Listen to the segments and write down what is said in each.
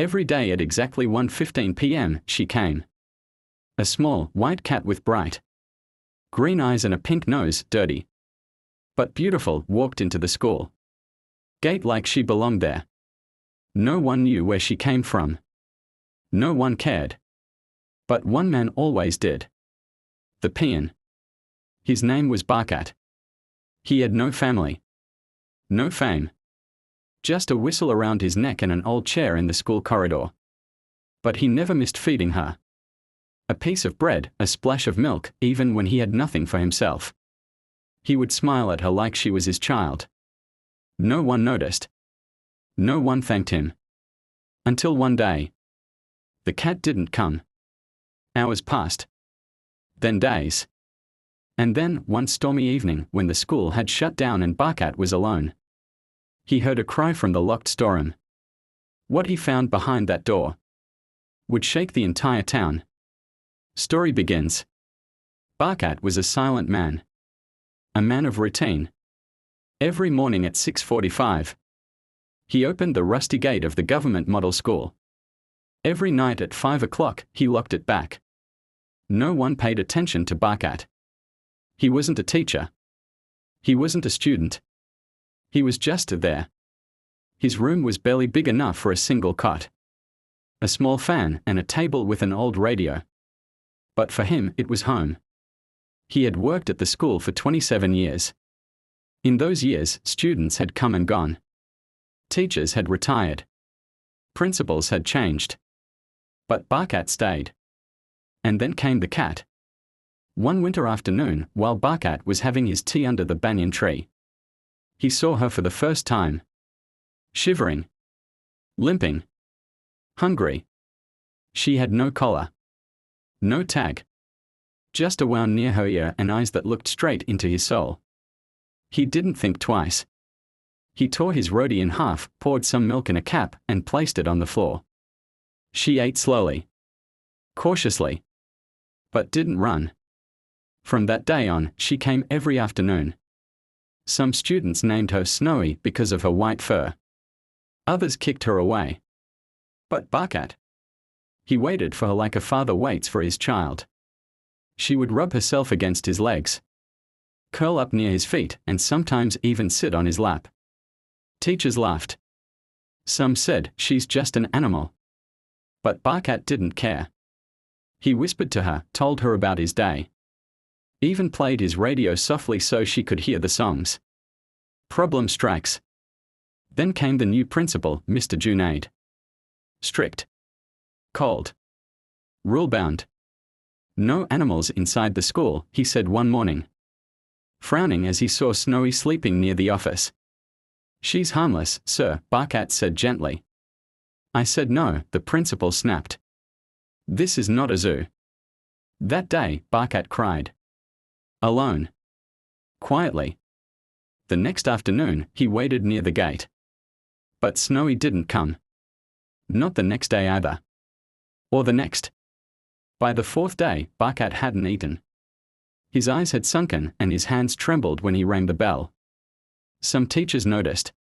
Every day at exactly 1:15 p.m. she came. A small, white cat with bright green eyes and a pink nose, dirty but beautiful, walked into the school gate like she belonged there. No one knew where she came from. No one cared. But one man always did. The Peon. His name was Barkat. He had no family. No fame. Just a whistle around his neck and an old chair in the school corridor. But he never missed feeding her. A piece of bread, a splash of milk, even when he had nothing for himself. He would smile at her like she was his child. No one noticed. No one thanked him. Until one day. The cat didn't come. Hours passed. Then days. And then, one stormy evening, when the school had shut down and Barkat was alone, he heard a cry from the locked storeroom. What he found behind that door would shake the entire town. Story begins. Barkat was a silent man. A man of routine. Every morning at 6:45, he opened the rusty gate of the government model school. Every night at 5 o'clock, he locked it back. No one paid attention to Barkat. He wasn't a teacher. He wasn't a student. He was just there. His room was barely big enough for a single cot, a small fan, and a table with an old radio. But for him, it was home. He had worked at the school for 27 years. In those years, students had come and gone. Teachers had retired. Principals had changed. But Barkat stayed. And then came the cat. One winter afternoon, while Barkat was having his tea under the banyan tree, he saw her for the first time. Shivering. Limping. Hungry. She had no collar. No tag. Just a wound near her ear and eyes that looked straight into his soul. He didn't think twice. He tore his roti in half, poured some milk in a cap, and placed it on the floor. She ate slowly. Cautiously. But didn't run. From that day on, she came every afternoon. Some students named her Snowy because of her white fur. Others kicked her away. But Barkat, he waited for her like a father waits for his child. She would rub herself against his legs, curl up near his feet, and sometimes even sit on his lap. Teachers laughed. Some said, she's just an animal. But Barkat didn't care. He whispered to her, told her about his day. Even played his radio softly so she could hear the songs. Problem strikes. Then came the new principal, Mr. Junaid. Strict. Cold. Rule-bound. No animals inside the school, he said one morning, frowning as he saw Snowy sleeping near the office. She's harmless, sir, Barkat said gently. I said no, the principal snapped. This is not a zoo. That day, Barkat cried. Alone. Quietly. The next afternoon, he waited near the gate. But Snowy didn't come. Not the next day either. Or the next. By the fourth day, Barkat hadn't eaten. His eyes had sunken and his hands trembled when he rang the bell. Some teachers noticed.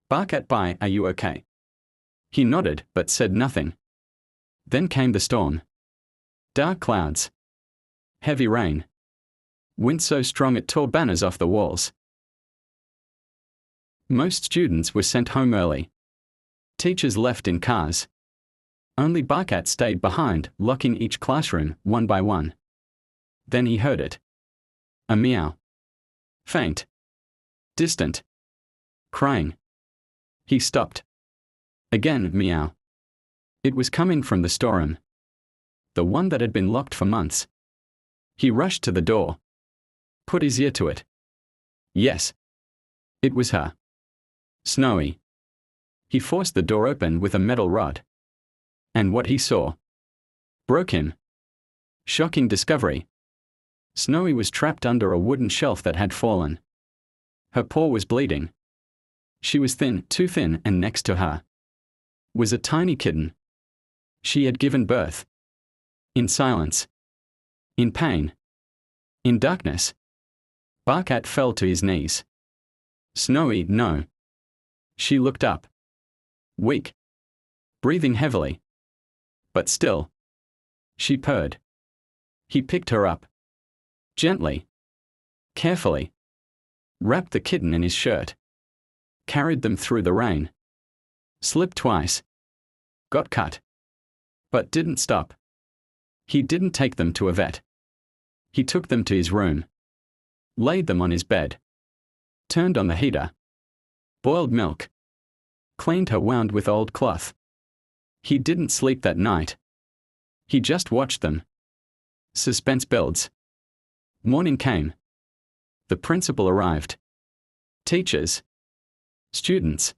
Barkat, bye, are you okay? He nodded, but said nothing. Then came the storm. Dark clouds. Heavy rain. Wind so strong it tore banners off the walls. Most students were sent home early. Teachers left in cars. Only Barkat stayed behind, locking each classroom, one by one. Then he heard it. A meow. Faint. Distant. Crying. He stopped. Again, meow. It was coming from the storeroom. The one that had been locked for months. He rushed to the door. Put his ear to it. Yes. It was her. Snowy. He forced the door open with a metal rod. And what he saw broke him. Shocking discovery. Snowy was trapped under a wooden shelf that had fallen. Her paw was bleeding. She was thin, too thin, and next to her was a tiny kitten. She had given birth. In silence. In pain. In darkness. Barkat fell to his knees. Snowy, no. She looked up. Weak. breathing heavily. But still. She purred. He picked her up. Gently. Carefully. Wrapped the kitten in his shirt. Carried them through the rain. Slipped twice. Got cut. But didn't stop. He didn't take them to a vet. He took them to his room. Laid them on his bed. Turned on the heater. Boiled milk. Cleaned her wound with old cloth. He didn't sleep that night. He just watched them. Suspense builds. Morning came. The principal arrived. Teachers. Students.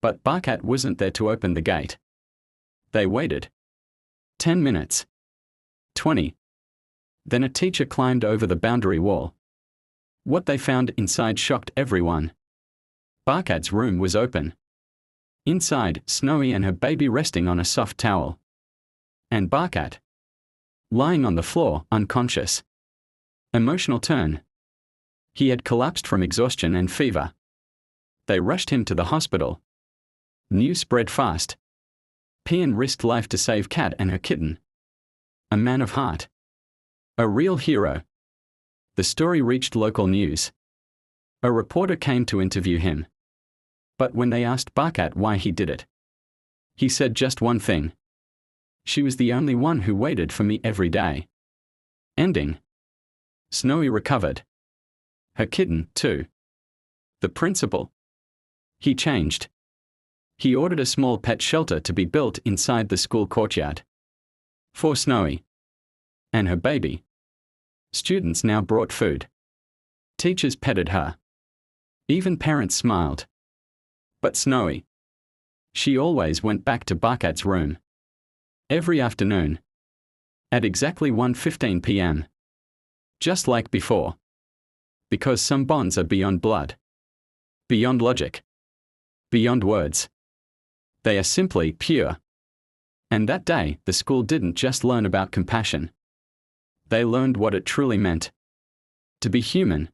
But Barkat wasn't there to open the gate. They waited. 10 minutes. 20. Then a teacher climbed over the boundary wall. What they found inside shocked everyone. Barkat's room was open. Inside, Snowy and her baby resting on a soft towel. And Barkat. Lying on the floor, unconscious. Emotional turn. He had collapsed from exhaustion and fever. They rushed him to the hospital. News spread fast. Peon risked life to save Kat and her kitten. A man of heart. A real hero. The story reached local news. A reporter came to interview him. But when they asked Barkat why he did it, he said just one thing. She was the only one who waited for me every day. Ending. Snowy recovered. Her kitten, too. The principal. He changed. He ordered a small pet shelter to be built inside the school courtyard. For Snowy. And her baby. Students now brought food. Teachers petted her. Even parents smiled. But Snowy. She always went back to Barkat's room. Every afternoon. At exactly 1:15 p.m. Just like before. Because some bonds are beyond blood. Beyond logic. Beyond words. They are simply pure. And that day, the school didn't just learn about compassion. They learned what it truly meant. To be human.